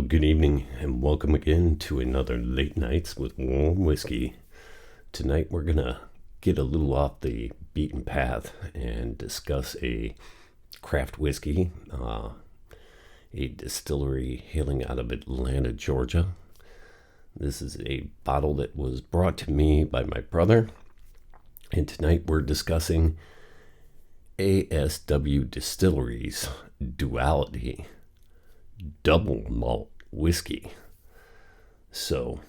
good evening, and welcome again to another Late Nights with Warm Whiskey. Tonight we're going to get a little off the beaten path and discuss a craft whiskey, a distillery hailing out of Atlanta, Georgia. This is a bottle that was brought to me by my brother, and tonight we're discussing ASW Distillery's Duality double malt whiskey. So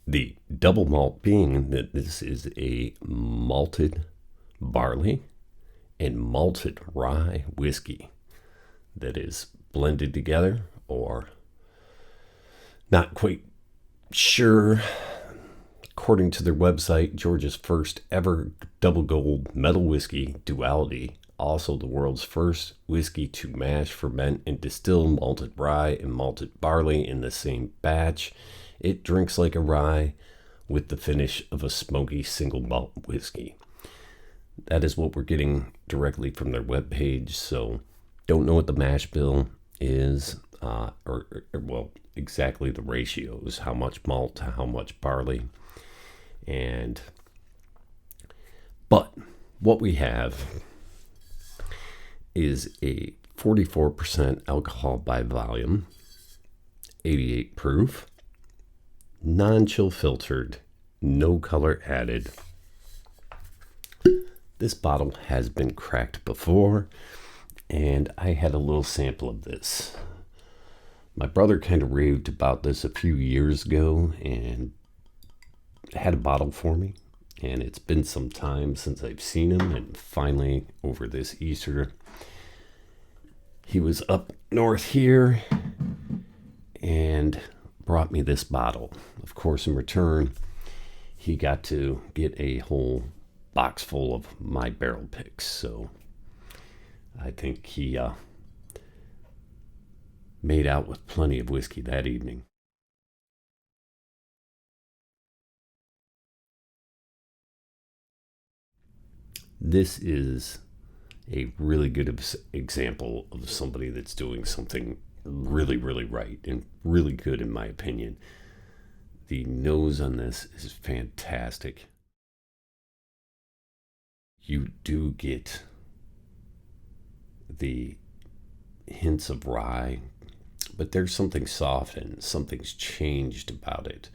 the double malt being that this is a malted barley and malted rye whiskey that is blended together, or not quite sure. According to their website, Georgia's first ever double gold medal whiskey, Duality, also the world's first whiskey to mash, ferment, and distill malted rye and malted barley in the same batch. It drinks like a rye with the finish of a smoky single malt whiskey. That is what we're getting directly from their webpage. So don't know what the mash bill is, or exactly the ratios, how much malt to how much barley. But what we have is a 44% alcohol by volume, 88 proof, non-chill filtered, no color added. This bottle has been cracked before, and I had a little sample of this. My brother kind of raved about this a few years ago and had a bottle for me, and it's been some time since I've seen him, and finally over this Easter he was up north here and brought me this bottle. Of course, in return, he got to get a whole box full of my barrel picks. So I think he made out with plenty of whiskey that evening. This is a really good example of somebody that's doing something really, really right and really good, in my opinion. The nose on this is fantastic. You do get the hints of rye, but there's something soft and something's changed about it.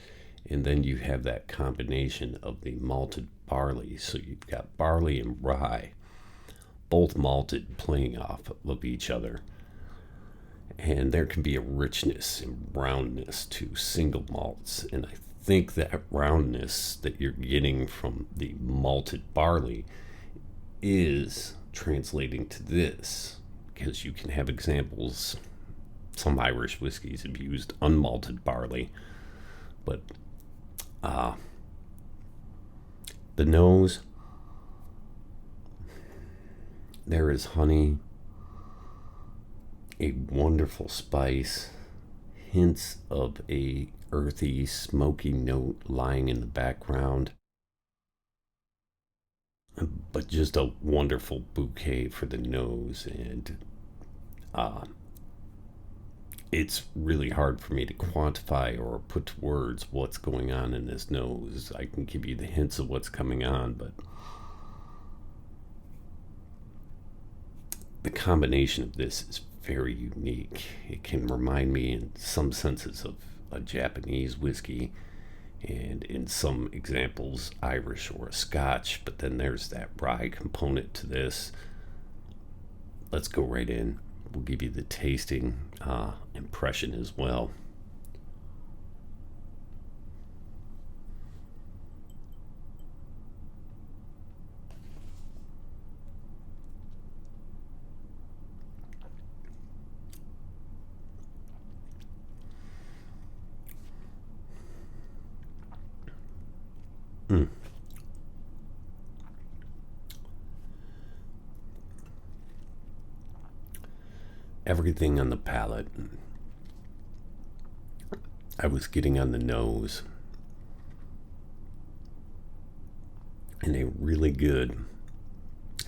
And then you have that combination of the malted barley. So you've got barley and rye, both malted, playing off of each other. And there can be a richness and roundness to single malts. And I think that roundness that you're getting from the malted barley is translating to this, because you can have examples. Some Irish whiskeys have used unmalted barley, but the nose, there is honey, a wonderful spice, hints of a earthy, smoky note lying in the background, but just a wonderful bouquet for the nose. And it's really hard for me to quantify or put to words what's going on in this nose. I can give you the hints of what's coming on, but the combination of this is very unique. It can remind me in some senses of a Japanese whiskey, and in some examples Irish or a Scotch, but then there's that rye component to this. Let's go right in. We'll give you the tasting impression as well. Everything on the palate I was getting on the nose, and a really good,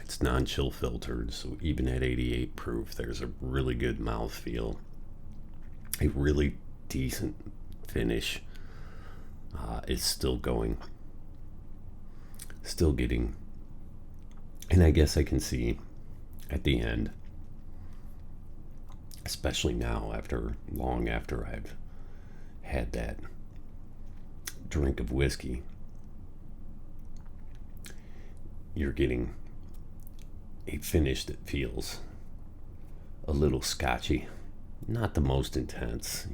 it's non-chill filtered, so even at 88 proof there's a really good mouthfeel. a really decent finish. It's still going, still getting, and I guess I can see at the end, especially now long after I've had that drink of whiskey, you're getting a finish that feels a little scotchy. Not the most intense.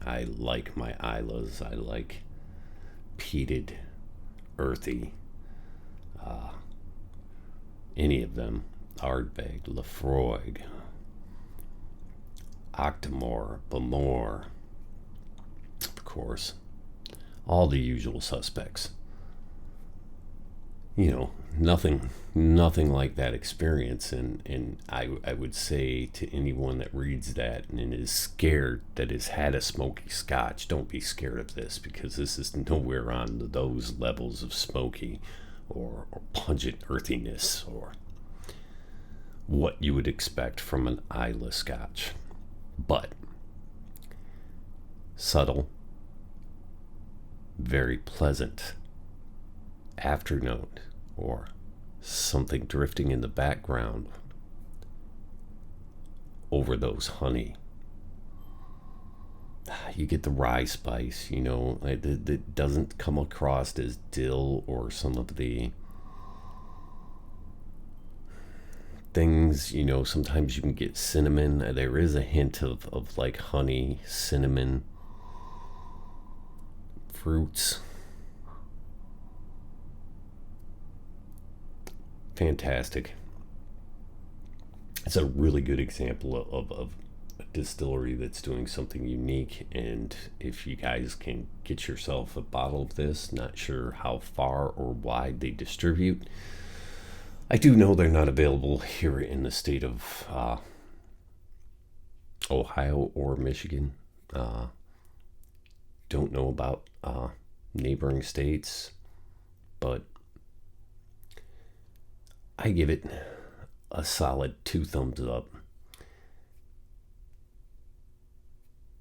I like my Islas. I like peated, earthy, any of them. Ardbeg, Lafroig, Octomore, Bamore, of course. All the usual suspects. Nothing like that experience. And I would say to anyone that reads that and is scared, that has had a smoky scotch, don't be scared of this, because this is nowhere on those levels of smoky or pungent earthiness or what you would expect from an Isla scotch. But subtle, very pleasant afternote, or something drifting in the background over those honey. You get the rye spice, it doesn't come across as dill or some of the things, sometimes you can get cinnamon. There is a hint of like honey, cinnamon, fruits. Fantastic. It's a really good example of a distillery that's doing something unique. And if you guys can get yourself a bottle of this, not sure how far or wide they distribute. I do know they're not available here in the state of Ohio or Michigan. Don't know about neighboring states, but I give it a solid 2 thumbs up.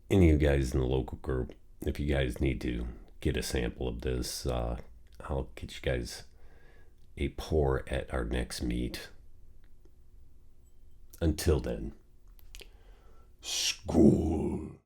Any of you guys in the local group, if you guys need to get a sample of this, I'll get you guys a pour at our next meet. Until then, school.